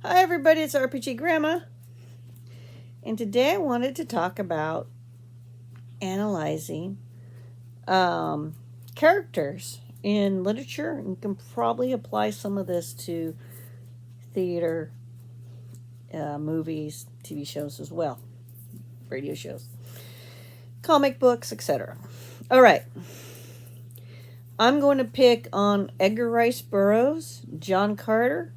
Hi everybody, it's RPG Grandma, and today I wanted to talk about analyzing characters in literature, and you can probably apply some of this to theater, movies, TV shows as well, radio shows, comic books, etc. All right, I'm going to pick on Edgar Rice Burroughs, John Carter,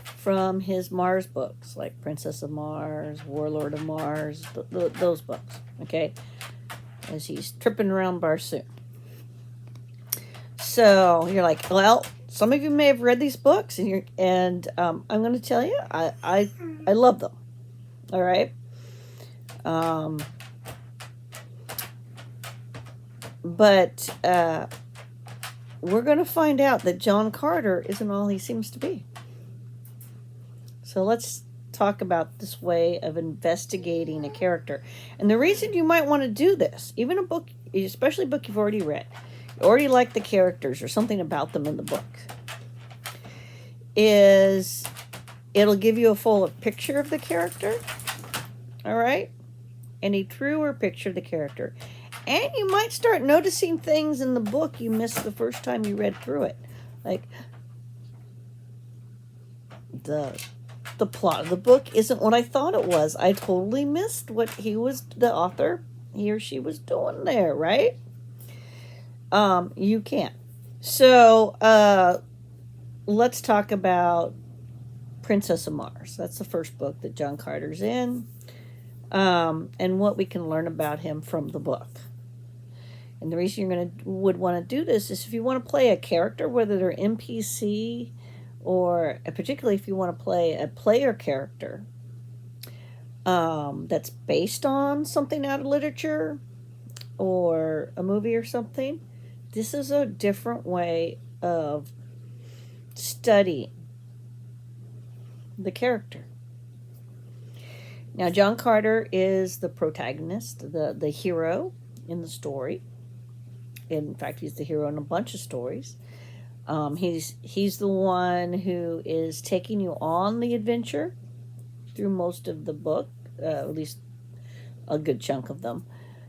from his Mars books, like Princess of Mars, Warlord of Mars, those books, okay, as he's tripping around Barsoom. So you're like, well, some of you may have read these books, and I'm going to tell you, I love them. All right. But we're going to find out that John Carter isn't all he seems to be. So let's talk about this way of investigating a character. And the reason you might want to do this, even a book, especially a book you've already read, you already like the characters or something about them in the book, is it'll give you a fuller picture of the character, all right? And a truer picture of the character. And you might start noticing things in the book you missed the first time you read through it. Like, the plot of the book isn't what I thought it was. I totally missed what the author, he or she was doing there, right? You can. So, let's talk about Princess of Mars. That's the first book that John Carter's in, and what we can learn about him from the book. And the reason you would want to do this is if you want to play a character, whether they're NPC, or particularly if you want to play a player character that's based on something out of literature or a movie or something, this is a different way of studying the character. Now, John Carter is the protagonist, the hero in the story. In fact, he's the hero in a bunch of stories. He's the one who is taking you on the adventure through most of the book, at least a good chunk of them.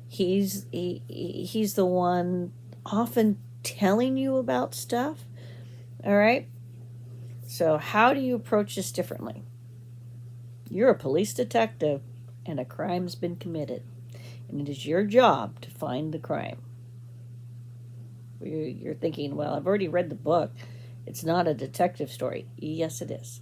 He's the one often telling you about stuff. All right. So how do you approach this differently? You're a police detective, and a crime's been committed, and it is your job to find the crime. You're thinking, well, I've already read the book. It's not a detective story. Yes, it is.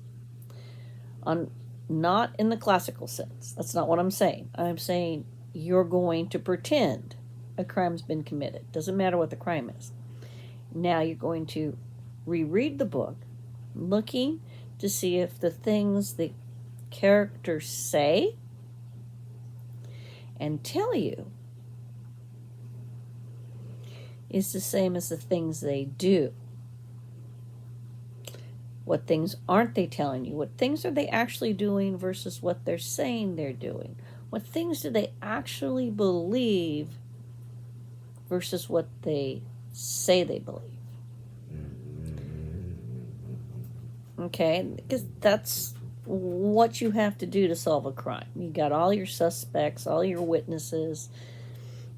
Not in the classical sense. That's not what I'm saying. I'm saying you're going to pretend a crime's been committed. Doesn't matter what the crime is. Now you're going to reread the book, looking to see if the things the characters say and tell you is the same as the things they do. What things aren't they telling you? What things are they actually doing versus what they're saying they're doing? What things do they actually believe versus what they say they believe? Okay, because that's what you have to do to solve a crime. You got all your suspects, all your witnesses,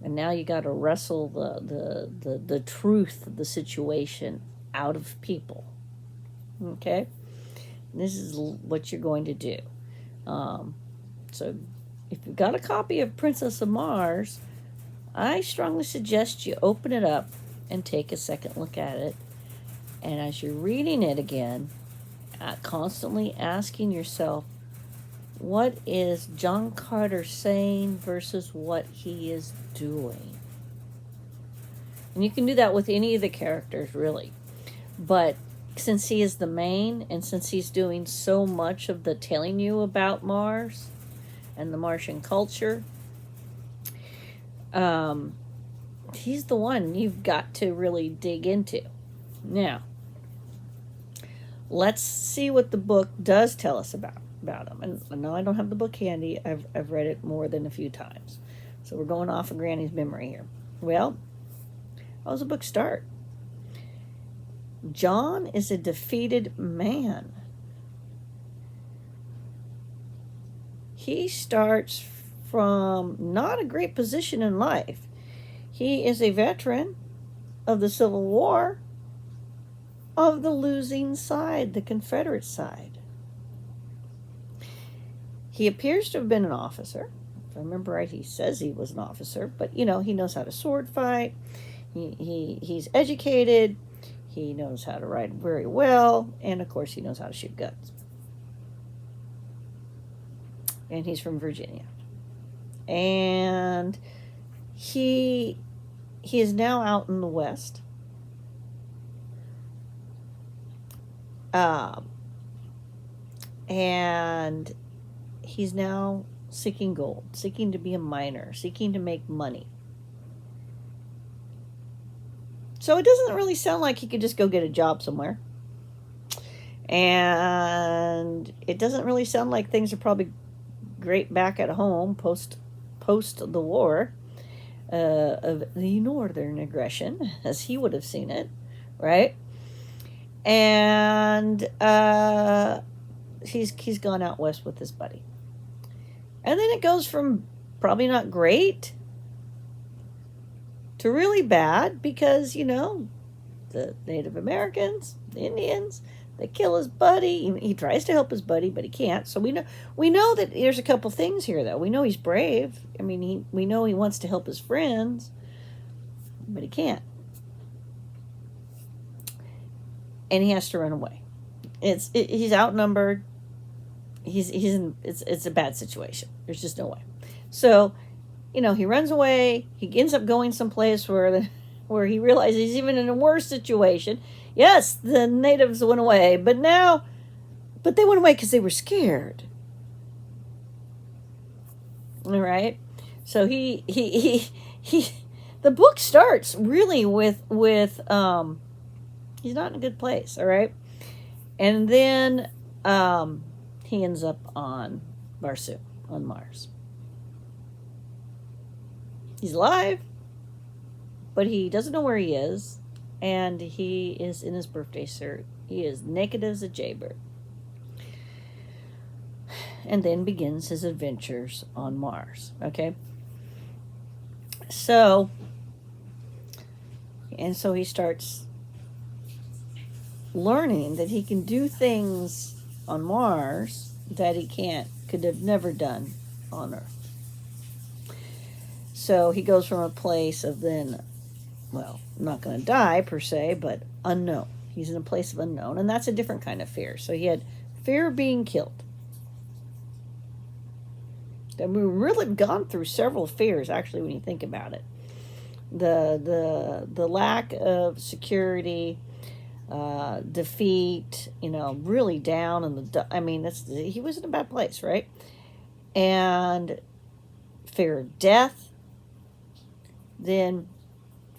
and now you got to wrestle the truth of the situation out of people. Okay? And this is what you're going to do. So if you've got a copy of Princess of Mars, I strongly suggest you open it up and take a second look at it. And as you're reading it again, constantly asking yourself, what is John Carter saying versus what he is doing? And you can do that with any of the characters, really. But since he is the main, and since he's doing so much of the telling you about Mars and the Martian culture, he's the one you've got to really dig into. Now, let's see what the book does tell us about him. And no, I don't have the book handy. I've read it more than a few times. So we're going off of Granny's memory here. Well, how does the book start? John is a defeated man. he starts from not a great position in life. He is a veteran of the Civil War, of the losing side, the Confederate side. He appears to have been an officer. If I remember right, he says he was an officer, but he knows how to sword fight. He's educated. He knows how to ride very well, and of course he knows how to shoot guns. And he's from Virginia. And he is now out in the West. And he's now seeking gold, seeking to be a miner, seeking to make money. So it doesn't really sound like he could just go get a job somewhere. And it doesn't really sound like things are probably great back at home post the war of the Northern aggression, as he would have seen it, right? And he's gone out west with his buddy. And then it goes from probably not great to really bad because, the Native Americans, the Indians, they kill his buddy. He tries to help his buddy, but he can't. So we know that there's a couple things here, though. We know he's brave. I mean, we know he wants to help his friends, but he can't. And he has to run away. He's outnumbered. It's a bad situation. There's just no way. So, he runs away. He ends up going someplace where he realizes he's even in a worse situation. Yes, the natives went away, but they went away because they were scared. All right. So the book starts really with he's not in a good place. All right. And then he ends up on Barsoom, on Mars. He's alive, but he doesn't know where he is, and he is in his birthday suit. He is naked as a jaybird. And then begins his adventures on Mars, okay? So he starts learning that he can do things on Mars that he could have never done on Earth. So he goes from a place of then, not going to die per se, but unknown. He's in a place of unknown, and that's a different kind of fear. So he had fear of being killed. And we've really gone through several fears, actually, when you think about it. The lack of security, defeat, really down in he was in a bad place, right? And fear of death, then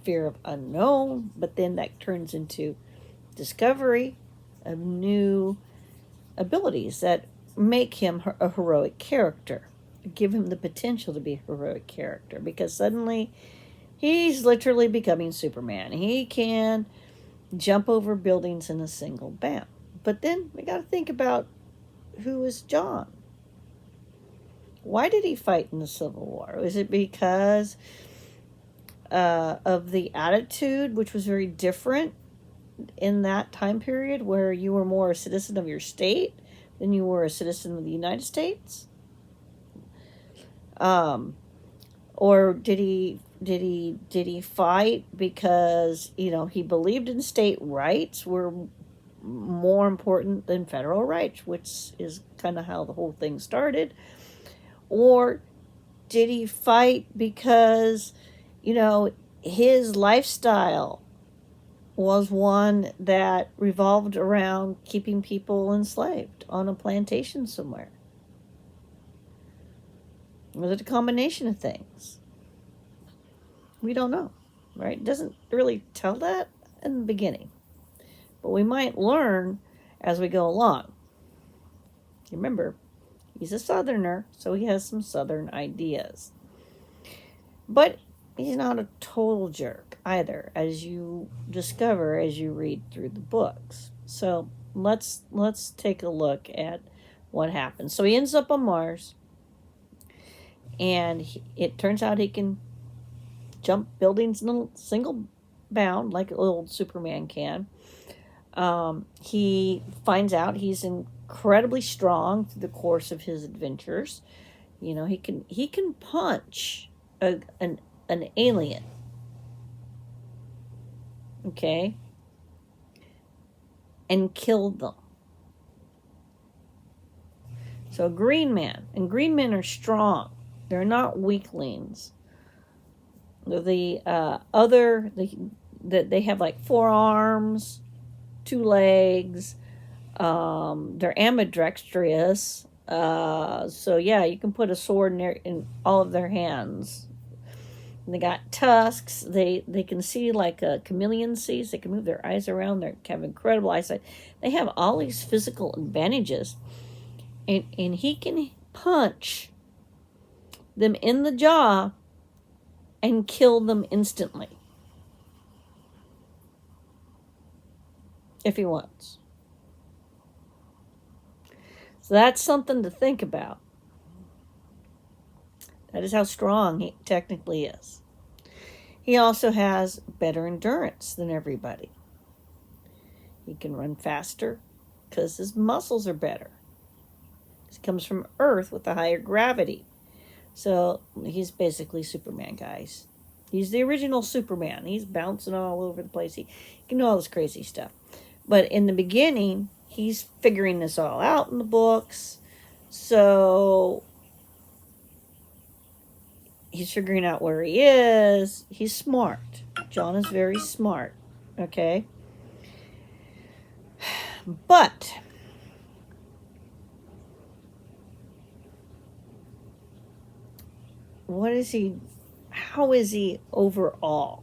fear of unknown, but then that turns into discovery of new abilities that make him a heroic character, give him the potential to be a heroic character, because suddenly he's literally becoming Superman. He can jump over buildings in a single bound. But then we got to think about, who is John? Why did he fight in the Civil War? Was it because of the attitude, which was very different in that time period, where you were more a citizen of your state than you were a citizen of the United States? Or did he fight because, he believed in state rights were more important than federal rights, which is kind of how the whole thing started? Or did he fight because, his lifestyle was one that revolved around keeping people enslaved on a plantation somewhere? Was it a combination of things? We don't know, right? It doesn't really tell that in the beginning. But we might learn as we go along. Remember, he's a Southerner, so he has some Southern ideas. But he's not a total jerk either, as you discover as you read through the books. So let's take a look at what happens. So he ends up on Mars. and it turns out he can jump buildings in a single bound like old Superman can. He finds out he's incredibly strong through the course of his adventures. He can punch an alien. Okay, and kill them. So green man, and green men are strong. They're not weaklings. They have like 4 arms, 2 legs. They're ambidextrous. So yeah, you can put a sword in all of their hands. And they got tusks. They can see like a chameleon sees. They can move their eyes around. They have incredible eyesight. They have all these physical advantages, and he can punch them in the jaw and kill them instantly if he wants. So that's something to think about. That is how strong he technically is. He also has better endurance than everybody. He can run faster because his muscles are better. He comes from Earth with a higher gravity. So he's basically Superman, guys. He's the original Superman. He's bouncing all over the place. He can do all this crazy stuff. But in the beginning, he's figuring this all out in the books. So he's figuring out where he is. He's smart. John is very smart. Okay? But how is he overall?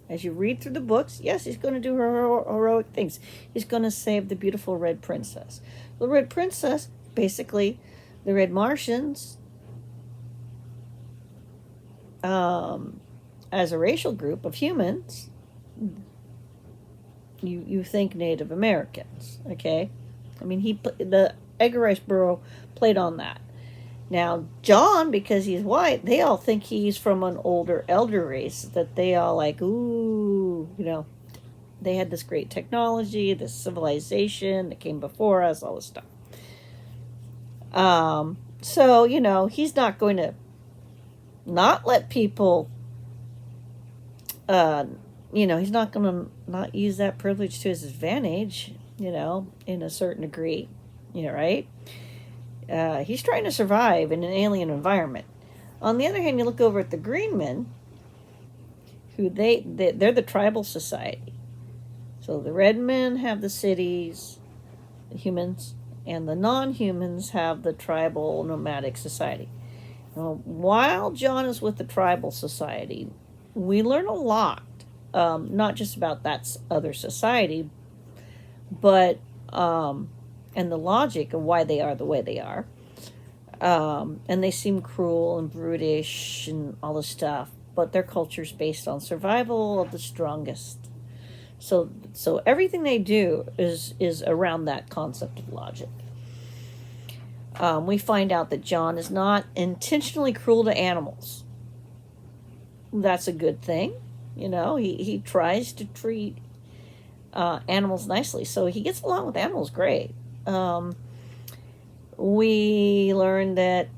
As you read through the books, yes, he's going to do heroic things. He's going to save the beautiful Red Princess. The Red Princess, basically, the Red Martians, as a racial group of humans, you think Native Americans, okay? I mean, the Edgar Rice Burroughs played on that. Now, John, because he's white, they all think he's from an older elder race, that they all like, ooh, they had this great technology, this civilization that came before us, all this stuff. So, he's not going to not let people, he's not going to not use that privilege to his advantage, in a certain degree, right? He's trying to survive in an alien environment. On the other hand, you look over at the green men, who they're the tribal society. So the red men have the cities, the humans, and the non-humans have the tribal nomadic society. Now, while John is with the tribal society, we learn a lot, not just about that other society, but and the logic of why they are the way they are. And they seem cruel and brutish and all this stuff, but their culture is based on survival of the strongest. So everything they do is around that concept of logic. We find out that John is not intentionally cruel to animals. That's a good thing. He tries to treat animals nicely, so he gets along with animals great. We learned that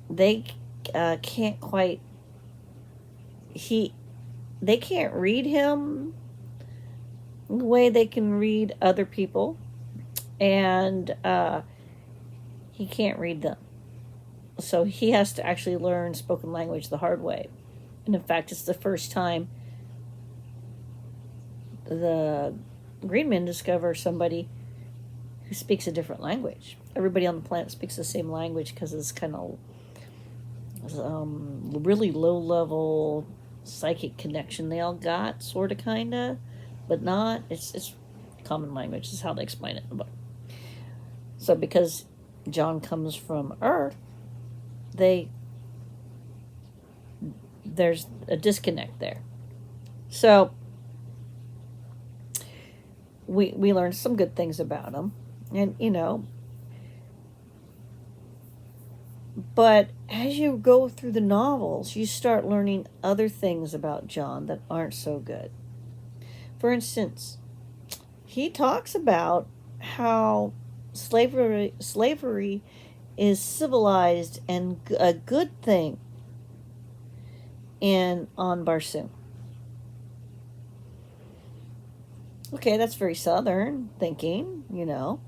they can't quite. They can't read him the way they can read other people, and he can't read them. So he has to actually learn spoken language the hard way. And in fact, it's the first time the green men discover somebody who speaks a different language. Everybody on the planet speaks the same language because it's kind of really low-level psychic connection they all got, sort of, kind of, but not. It's common language. This is how they explain it in the book. So because John comes from Earth, there's a disconnect there. So we learned some good things about him. And, But as you go through the novels, you start learning other things about John that aren't so good. For instance, he talks about how slavery is civilized and a good thing in on Barsoom. Okay, that's very southern thinking, you know.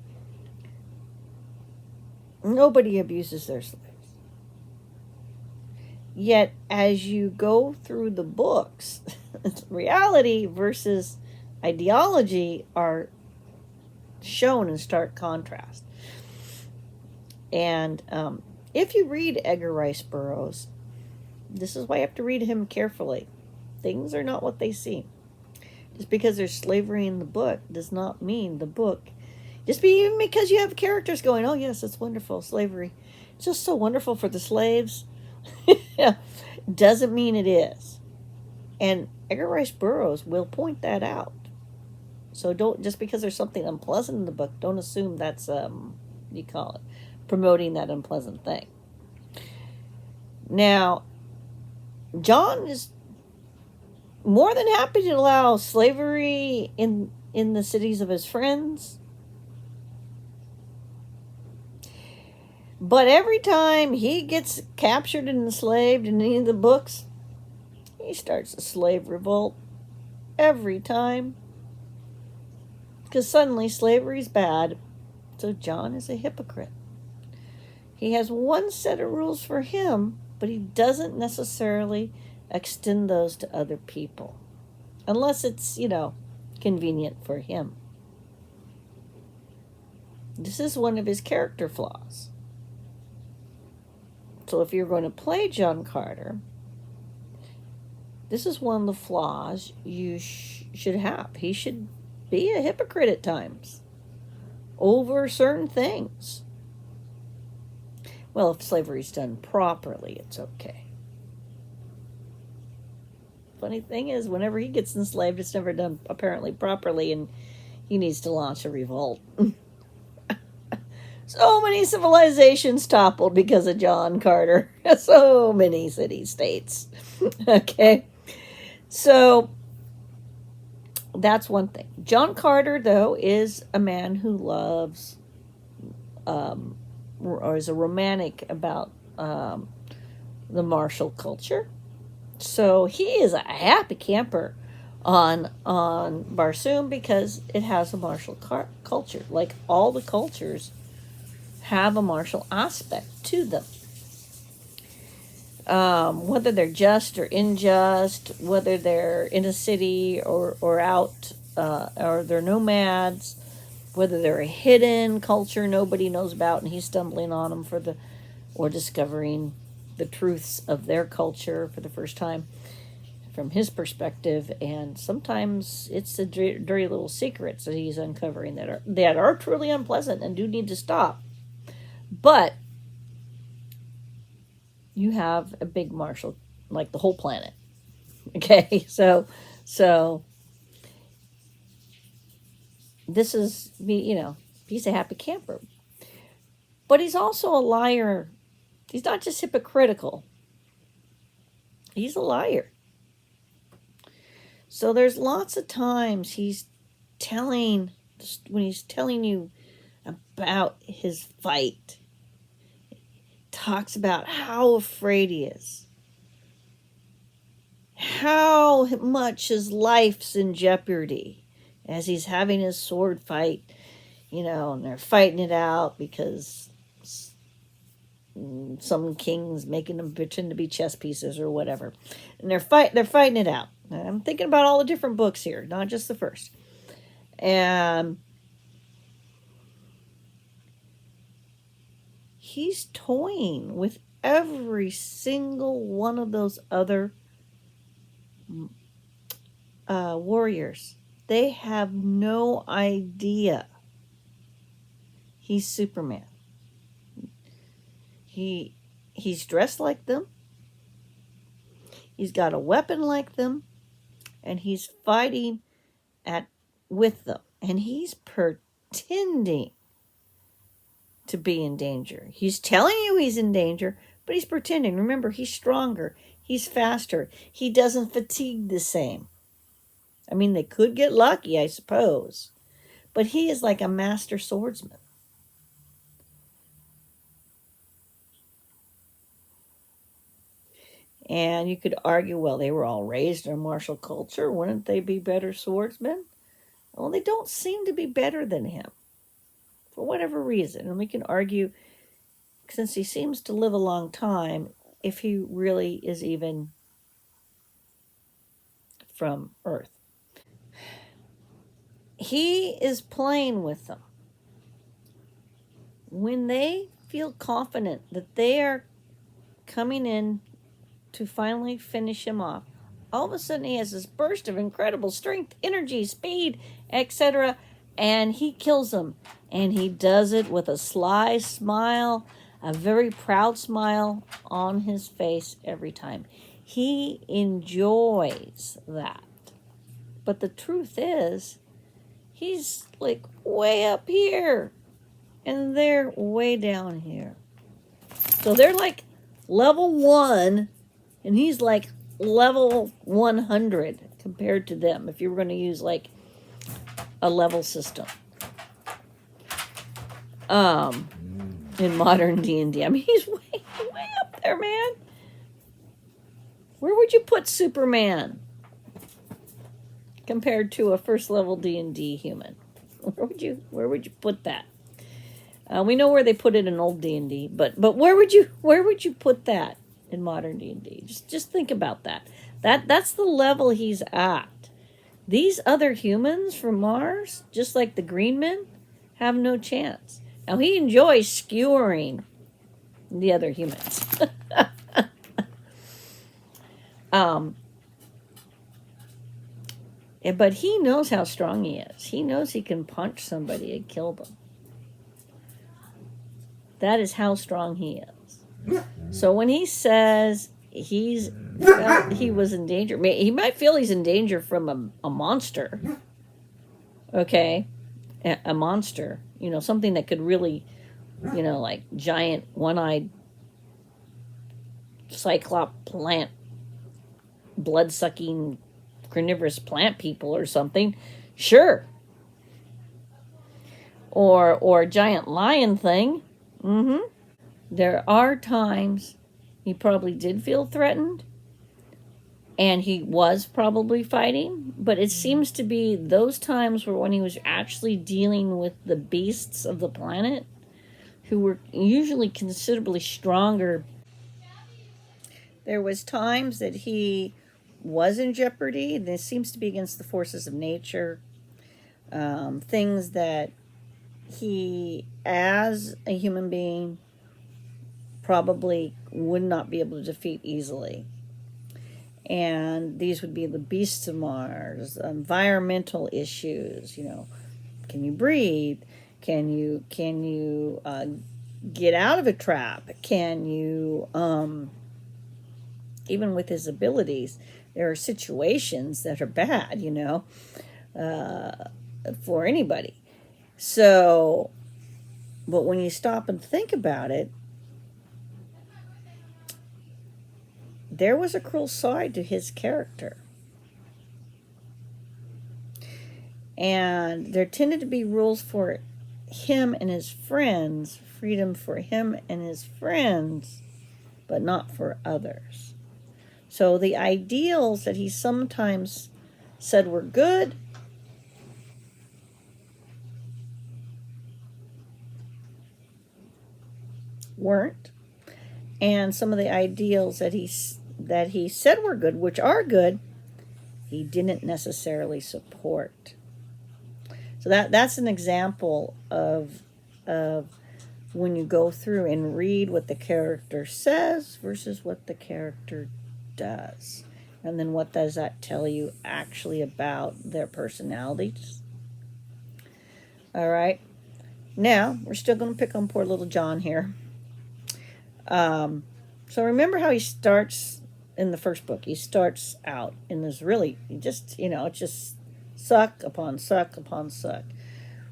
Nobody abuses their slaves. Yet, as you go through the books, reality versus ideology are shown in stark contrast. And if you read Edgar Rice Burroughs, this is why you have to read him carefully. Things are not what they seem. Just because there's slavery in the book does not mean the book. Even because you have characters going, oh yes, it's wonderful, slavery. It's just so wonderful for the slaves. Doesn't mean it is. And Edgar Rice Burroughs will point that out. So don't, just because there's something unpleasant in the book, don't assume that's you call it, promoting that unpleasant thing. Now, John is more than happy to allow slavery in the cities of his friends. But every time he gets captured and enslaved in any of the books, he starts a slave revolt. Every time. Because suddenly slavery's bad. So John is a hypocrite. He has one set of rules for him, but he doesn't necessarily extend those to other people. Unless it's, convenient for him. This is one of his character flaws. So if you're going to play John Carter, this is one of the flaws you should have. He should be a hypocrite at times over certain things. Well, if slavery's done properly, it's okay. Funny thing is, whenever he gets enslaved, it's never done apparently properly, and he needs to launch a revolt. So many civilizations toppled because of John Carter. So many city-states. Okay. So that's one thing. John Carter, though, is a man who loves, or is a romantic about the martial culture. So he is a happy camper on Barsoom because it has a martial culture. Like all the cultures have a martial aspect to them. Whether they're just or unjust, whether they're in a city or out, or they're nomads, whether they're a hidden culture nobody knows about and he's stumbling on them or discovering the truths of their culture for the first time from his perspective, and sometimes it's the dirty little secrets that he's uncovering that are truly unpleasant and do need to stop. But you have a big martial, like the whole planet. Okay, so this is he's a happy camper, but he's also a liar. He's not just hypocritical. He's a liar. So there's lots of times when he's telling you about his fight, talks about how afraid he is, how much his life's in jeopardy as he's having his sword fight, and they're fighting it out because some king's making them pretend to be chess pieces or whatever, and they're fighting it out. I'm thinking about all the different books here, not just the first. And he's toying with every single one of those other warriors. They have no idea he's Superman. He's dressed like them. He's got a weapon like them, and he's fighting with them, and he's pretending to be in danger. He's telling you he's in danger, but he's pretending. Remember, he's stronger. He's faster. He doesn't fatigue the same. I mean, they could get lucky, I suppose. But he is like a master swordsman. And you could argue, well, they were all raised in a martial culture. Wouldn't they be better swordsmen? Well, they don't seem to be better than him for whatever reason. And we can argue, since he seems to live a long time, if he really is even from Earth. He is playing with them. When they feel confident that they are coming in to finally finish him off, all of a sudden he has this burst of incredible strength, energy, speed, etc., and he kills them. And he does it with a sly smile, a very proud smile on his face every time. He enjoys that. But the truth is, he's like way up here, and they're way down here. So they're like level 1, and he's like level 100 compared to them, if you were going to use like a level system in modern D&D. I mean, he's way up there, man. Where would you put Superman compared to a first level D&D human? Where would you put that? We know where they put it in old D&D, but where would you put that in modern D&D? Just think about that. That's the level he's at. These other humans from Mars, just like the green men, have no chance. Now, he enjoys skewering the other humans. But he knows how strong he is. He knows he can punch somebody and kill them. That is how strong he is. So when he says he was in danger, he might feel he's in danger from a monster. Okay? A monster. Something that could really, like giant one-eyed cyclop plant, blood-sucking carnivorous plant people or something. Sure. Or a giant lion thing. There are times he probably did feel threatened, and he was probably fighting, but it seems to be those times were when he was actually dealing with the beasts of the planet, who were usually considerably stronger. There was times that he was in jeopardy. This seems to be against the forces of nature. Things that he, as a human being, probably would not be able to defeat easily. And these would be the beasts of Mars, environmental issues. Can you breathe? Can you get out of a trap? Can you, even with his abilities, there are situations that are bad, for anybody. So, but when you stop and think about it, there was a cruel side to his character. And there tended to be rules for him and his friends, freedom for him and his friends, but not for others. So the ideals that he sometimes said were good weren't. And some of the ideals that he said were good, which are good, he didn't necessarily support. So that's an example of when you go through and read what the character says versus what the character does. And then what does that tell you actually about their personalities? All right. Now, we're still going to pick on poor little John here. So remember how he starts in the first book. He starts out in this really, it's just suck upon suck upon suck.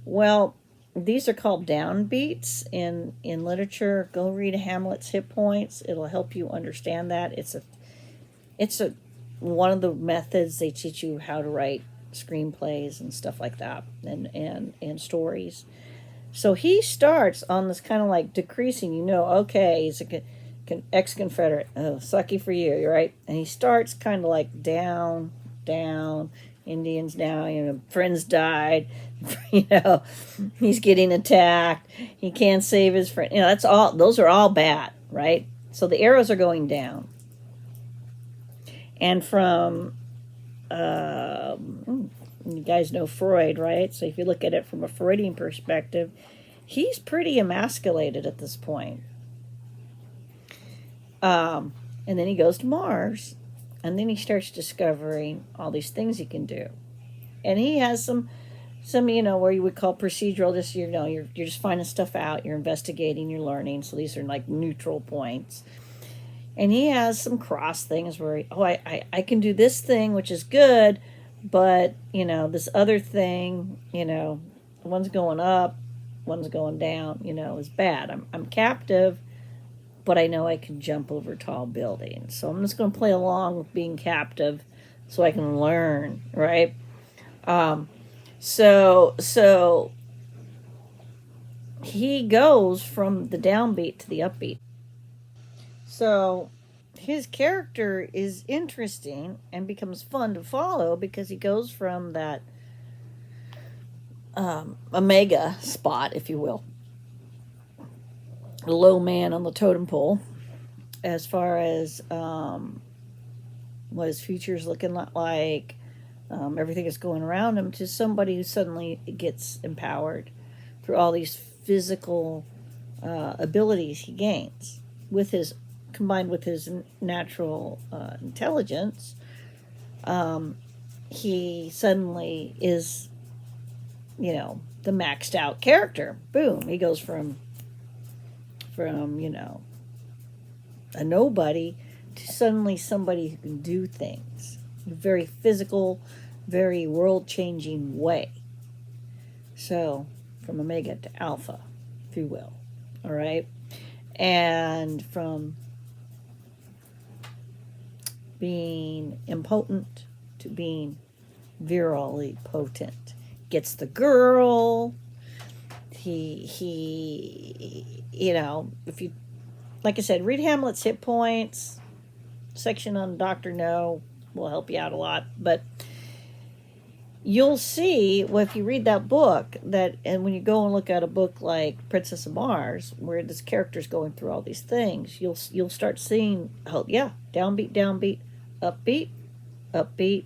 Well, these are called downbeats in literature. Go read Hamlet's hit points. It'll help you understand that. It's a one of the methods they teach you how to write screenplays and stuff like that, and stories. So he starts on this kind of like decreasing. Okay, he's a ex-Confederate. Oh, sucky for you, you're right. And he starts kind of like down, down. Indians now, friends died. you know, he's getting attacked. He can't save his friend. That's all. Those are all bad, right? So the arrows are going down. And from, you guys know Freud, right? So if you look at it from a Freudian perspective, he's pretty emasculated at this point. And then he goes to Mars, and then he starts discovering all these things he can do. And he has some where you would call procedural, just, you're just finding stuff out, you're investigating, you're learning. So these are like neutral points. And he has some cross things where, I can do this thing, which is good, but, this other thing, one's going up, one's going down, is bad. I'm captive, but I know I can jump over tall buildings. So I'm just going to play along with being captive so I can learn, right? So he goes from the downbeat to the upbeat. So his character is interesting and becomes fun to follow because he goes from that omega spot, if you will, low man on the totem pole, as far as what his future is looking like, everything is going around him, to somebody who suddenly gets empowered through all these physical abilities he gains combined with his natural intelligence. He suddenly is, the maxed out character. Boom, he goes from a nobody to suddenly somebody who can do things in a very physical, very world-changing way. So from omega to alpha, if you will. All right? And from being impotent to being virally potent. Gets the girl. He if you, like I said, read Hamlet's hit points. Section on Dr. No will help you out a lot. But you'll see, well, if you read that book, and when you go and look at a book like Princess of Mars, where this character's going through all these things, you'll start seeing, downbeat, downbeat, upbeat, upbeat,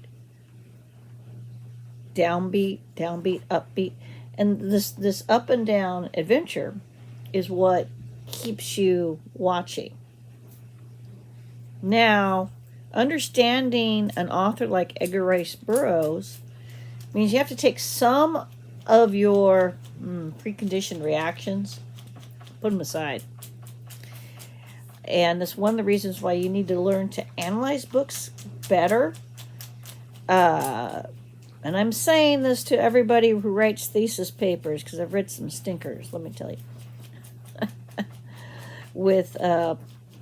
downbeat, downbeat, upbeat. And this up and down adventure is what keeps you watching. Now, understanding an author like Edgar Rice Burroughs means you have to take some of your preconditioned reactions, put them aside. And that's one of the reasons why you need to learn to analyze books better. And I'm saying this to everybody who writes thesis papers, because I've read some stinkers, let me tell you, with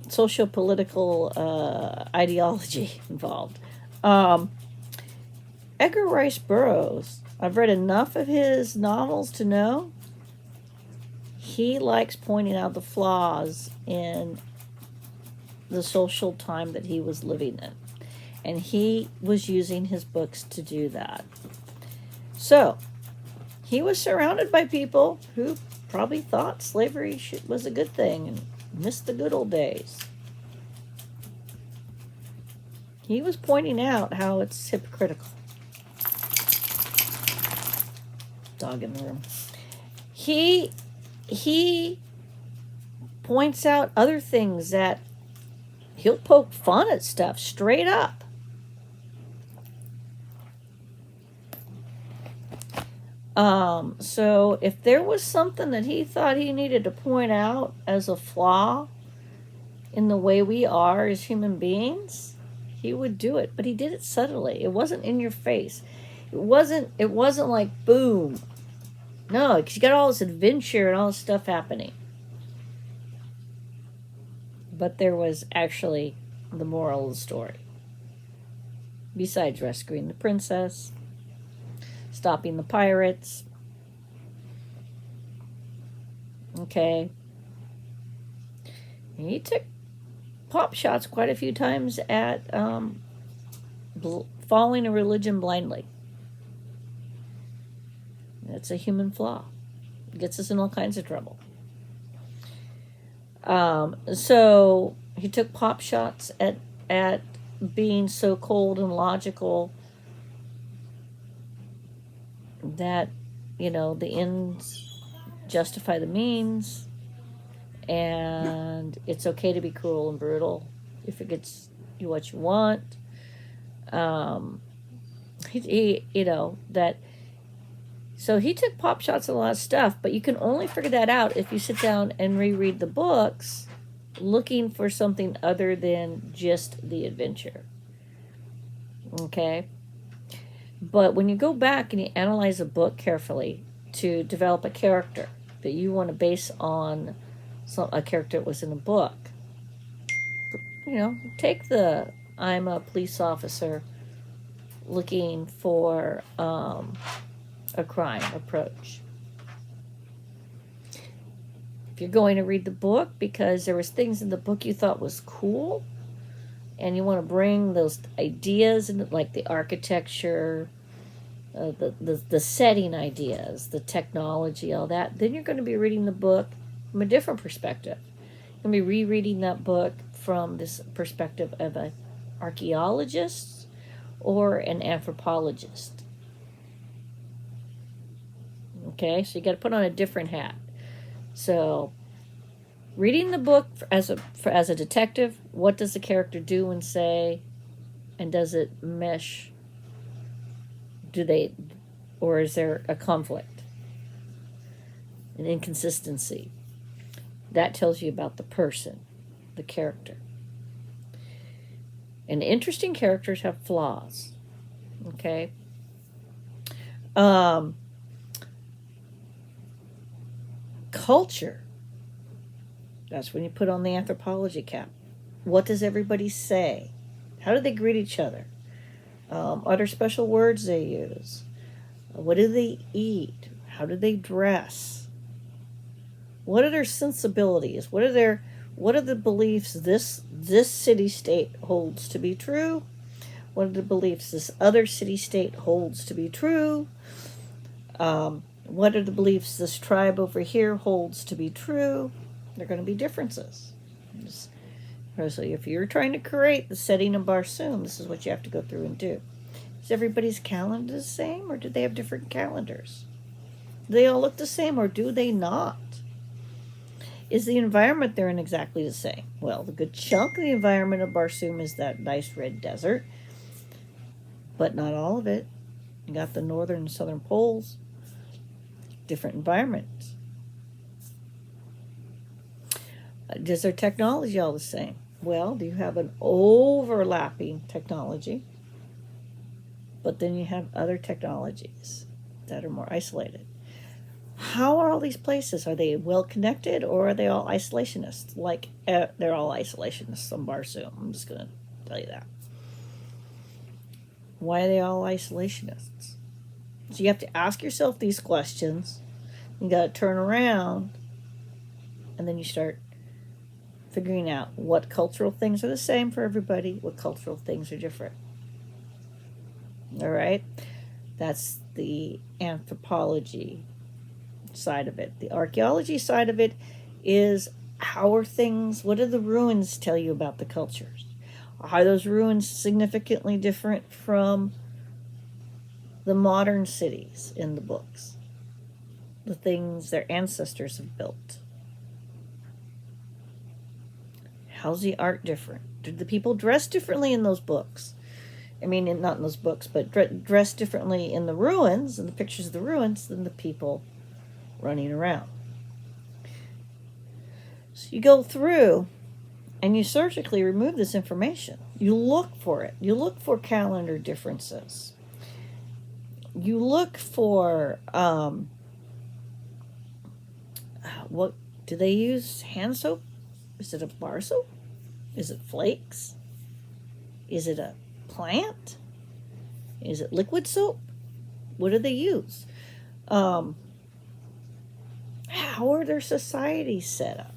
socio-political ideology involved. Edgar Rice Burroughs, I've read enough of his novels to know he likes pointing out the flaws in the social time that he was living in. And he was using his books to do that. So, he was surrounded by people who probably thought slavery was a good thing and missed the good old days. He was pointing out how it's hypocritical. Dog in the room. He points out other things that he'll poke fun at stuff straight up. So if there was something that he thought he needed to point out as a flaw in the way we are as human beings, he would do it. But he did it subtly. It wasn't in your face. It wasn't like boom. No, because you got all this adventure and all this stuff happening. But there was actually the moral of the story. Besides rescuing the princess, stopping the pirates. Okay. And he took pop shots quite a few times at following a religion blindly. That's a human flaw. It gets us in all kinds of trouble. So he took pop shots at being so cold and logical that, the ends justify the means, and it's okay to be cruel and brutal if it gets you what you want. That. So he took pop shots at a lot of stuff, but you can only figure that out if you sit down and reread the books, looking for something other than just the adventure. Okay? But when you go back and you analyze a book carefully to develop a character that you want to base on a character that was in a book, take the I'm a police officer looking for a crime approach. If you're going to read the book because there was things in the book you thought was cool, and you want to bring those ideas in, like the architecture, the setting ideas, the technology, all that, then you're going to be reading the book from a different perspective. You're going to be rereading that book from this perspective of an archaeologist or an anthropologist. Okay, so you got to put on a different hat. So, reading the book as a detective, what does the character do and say, and does it mesh? Or is there a conflict, an inconsistency? That tells you about the person, the character. And interesting characters have flaws. Okay. Culture. That's when you put on the anthropology cap. What does everybody say? How do they greet each other? Are there special words they use? What do they eat? How do they dress? What are their sensibilities? What are the beliefs this city-state holds to be true? What are the beliefs this other city-state holds to be true? What are the beliefs this tribe over here holds to be true? There are going to be differences. So if you're trying to create the setting of Barsoom, this is what you have to go through and do. Is everybody's calendar the same, or do they have different calendars? Do they all look the same, or do they not? Is the environment they're in exactly the same? Well, the good chunk of the environment of Barsoom is that nice red desert, but not all of it. You got the northern and southern poles, different environments. Is their technology all the same? Well, do you have an overlapping technology? But then you have other technologies that are more isolated. How are all these places? Are they well connected, or are they all isolationists? They're all isolationists on Barsoom. I'm just going to tell you that. Why are they all isolationists? So you have to ask yourself these questions. You got to turn around, and then you start figuring out what cultural things are the same for everybody, what cultural things are different. All right? That's the anthropology side of it. The archaeology side of it is what do the ruins tell you about the cultures? Are those ruins significantly different from the modern cities in the books? The things their ancestors have built? How's the art different? Did the people dress differently in those books? I mean, not in those books, but dress differently in the ruins, in the pictures of the ruins, than the people running around. So you go through and you surgically remove this information. You look for it. You look for calendar differences. You look for What do they use? Hand soap? Is it a bar soap? Is it flakes? Is it a plant? Is it liquid soap? What do they use? How are their societies set up?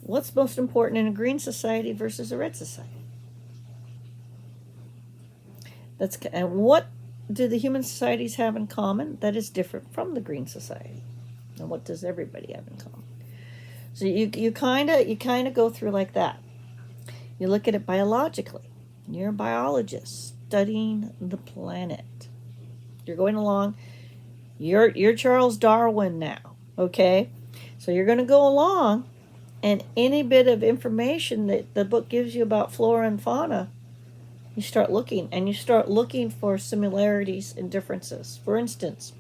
What's most important in a green society versus a red society? And what do the human societies have in common that is different from the green society? And what does everybody have in common? So you kind of go through like that. You look at it biologically. You're a biologist studying the planet. You're going along. You're Charles Darwin now, okay? So you're going to go along, and any bit of information that the book gives you about flora and fauna, you start looking, and you start looking for similarities and differences. For instance,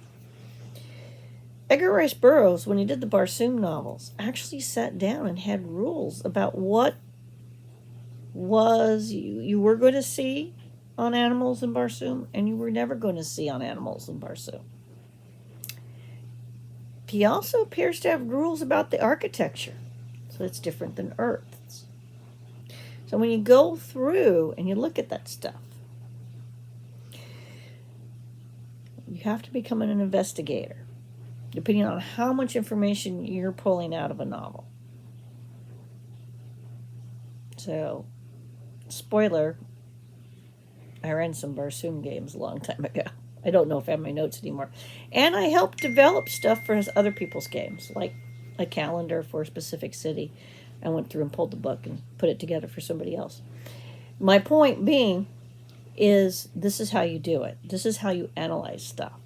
Edgar Rice Burroughs, when he did the Barsoom novels, actually sat down and had rules about what was you were going to see on animals in Barsoom, and you were never going to see on animals in Barsoom. He also appears to have rules about the architecture, so it's different than Earth's. So when you go through and you look at that stuff, you have to become an investigator, depending on how much information you're pulling out of a novel. So, spoiler, I ran some Barsoom games a long time ago. I don't know if I have my notes anymore. And I helped develop stuff for other people's games, like a calendar for a specific city. I went through and pulled the book and put it together for somebody else. My point being is this is how you do it. This is how you analyze stuff.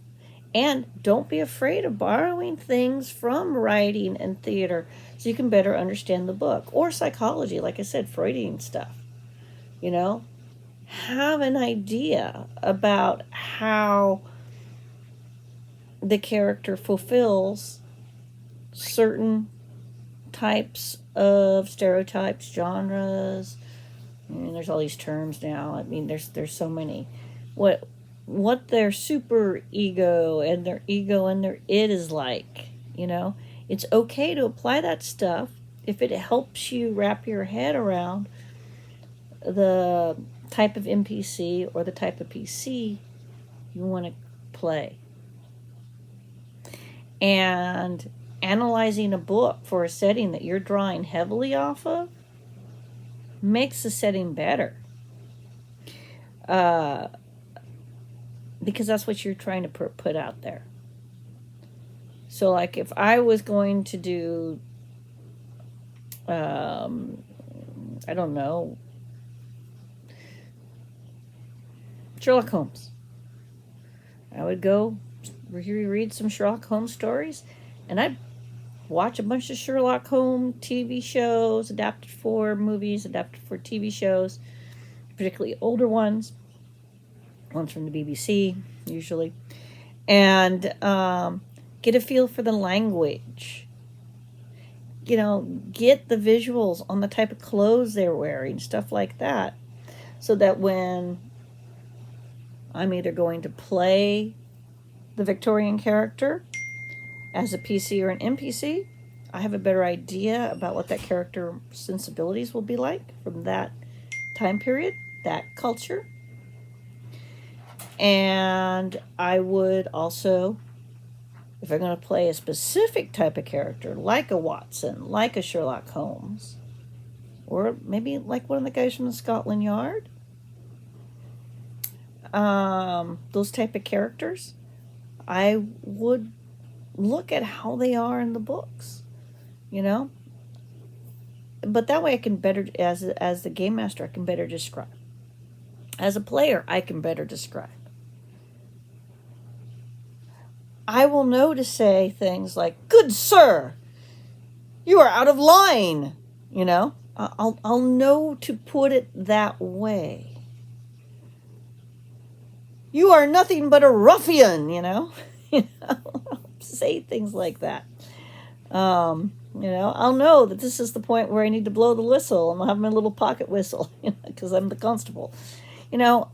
And don't be afraid of borrowing things from writing and theater so you can better understand the book. Or psychology, like I said, Freudian stuff. You know? Have an idea about how the character fulfills certain types of stereotypes, genres. I mean, there's all these terms now. I mean, there's so many. What their super ego and their id is like, you know? It's okay to apply that stuff if it helps you wrap your head around the type of NPC or the type of PC you want to play. And analyzing a book for a setting that you're drawing heavily off of makes the setting better. Because that's what you're trying to put out there. So, like, if I was going to do, I don't know, Sherlock Holmes, I would go reread some Sherlock Holmes stories, and I'd watch a bunch of Sherlock Holmes TV shows, adapted for movies, adapted for TV shows, particularly older ones from the BBC, usually, and get a feel for the language. You know, get the visuals on the type of clothes they're wearing, stuff like that, so that when I'm either going to play the Victorian character as a PC or an NPC, I have a better idea about what that character's sensibilities will be like from that time period, that culture. And I would also, if I'm going to play a specific type of character, like a Watson, like a Sherlock Holmes, or maybe like one of the guys from the Scotland Yard, those type of characters, I would look at how they are in the books, you know. But that way I can better, as the game master, I can better describe. As a player, I can better describe. I will know to say things like, "Good sir, you are out of line," you know. I'll know to put it that way. "You are nothing but a ruffian," you know. Say things like that. You know, I'll know that this is the point where I need to blow the whistle, and I'll have my little pocket whistle, because I'm the constable. You know,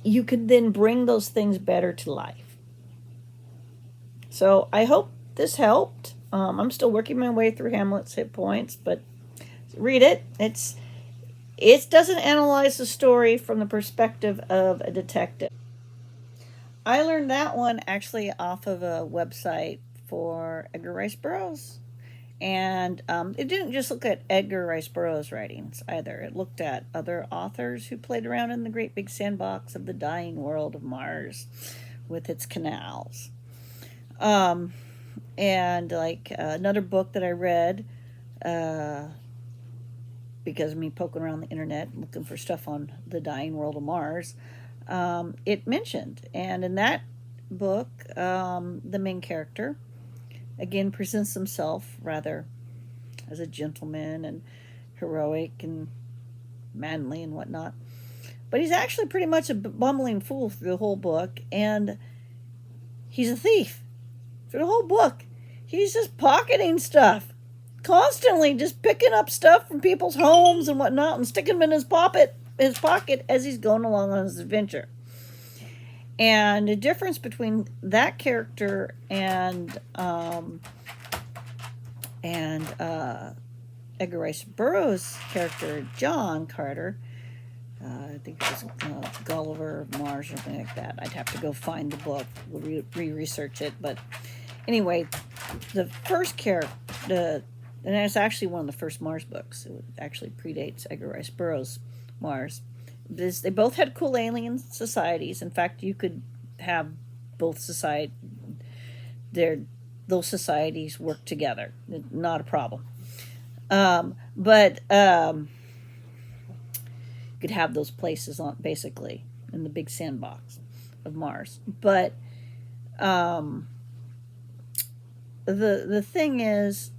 you can then bring those things better to life. So I hope this helped. I'm still working my way through Hamlet's hit points, but read it. It doesn't analyze the story from the perspective of a detective. I learned that one actually off of a website for Edgar Rice Burroughs. And it didn't just look at Edgar Rice Burroughs' writings either. It looked at other authors who played around in the great big sandbox of the dying world of Mars with its canals. And like another book that I read, because of me poking around the internet looking for stuff on the dying world of Mars, it mentioned. And in that book, the main character, again, presents himself rather as a gentleman and heroic and manly and whatnot. But he's actually pretty much a bumbling fool through the whole book, and he's a thief. Through the whole book, he's just pocketing stuff. Constantly just picking up stuff from people's homes and whatnot and sticking them in his pocket as he's going along on his adventure. And the difference between that character and Edgar Rice Burroughs' character, John Carter, I think it was Gulliver of Mars or something like that. I'd have to go find the book, re-research it. But anyway, the first character, and it's actually one of the first Mars books. It actually predates Edgar Rice Burroughs' Mars. They both had cool alien societies. In fact, you could have both those societies work together. Not a problem. But you could have those places on basically in the big sandbox of Mars. But the thing is,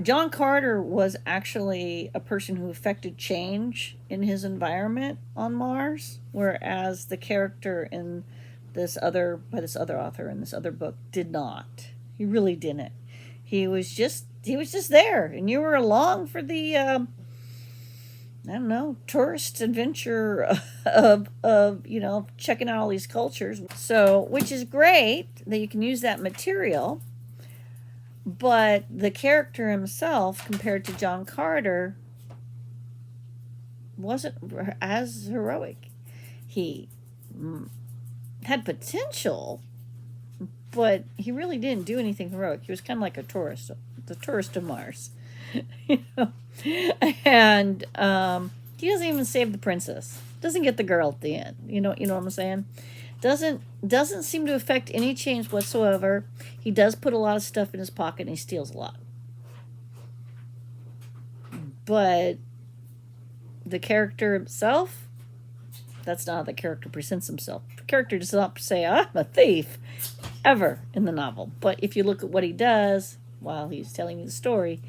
John Carter was actually a person who affected change in his environment on Mars, whereas the character in this other author in this other book did not. He really didn't. He was just there, and you were along for the I don't know, tourist adventure of checking out all these cultures. So, which is great that you can use that material. But the character himself, compared to John Carter, wasn't as heroic. He had potential, but he really didn't do anything heroic. He was kind of like the tourist of Mars. And he doesn't even save the princess. Doesn't get the girl at the end. You know what I'm saying? Doesn't seem to affect any change whatsoever. He does put a lot of stuff in his pocket and he steals a lot. But the character himself, that's not how the character presents himself. The character does not say, I'm a thief, ever in the novel. But if you look at what he does while he's telling you the story,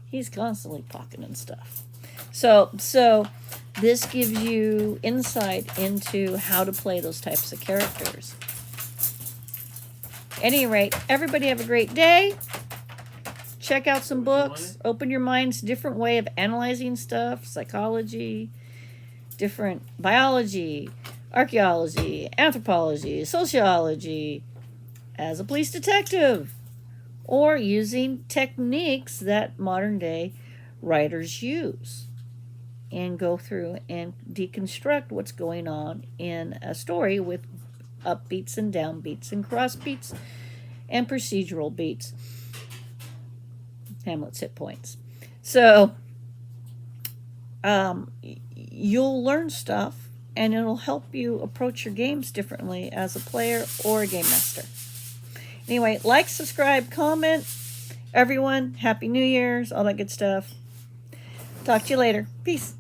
he's constantly pocketing stuff. So this gives you insight into how to play those types of characters. At any rate, everybody have a great day. Check out some books. Open your minds to different way of analyzing stuff, psychology, different biology, archaeology, anthropology, sociology, as a police detective, or using techniques that modern day writers use, and go through and deconstruct what's going on in a story with upbeats and downbeats and crossbeats and procedural beats. Hamlet's hit points. So you'll learn stuff, and it'll help you approach your games differently as a player or a game master. Anyway, like, subscribe, comment. Everyone, Happy New Year's, all that good stuff. Talk to you later. Peace.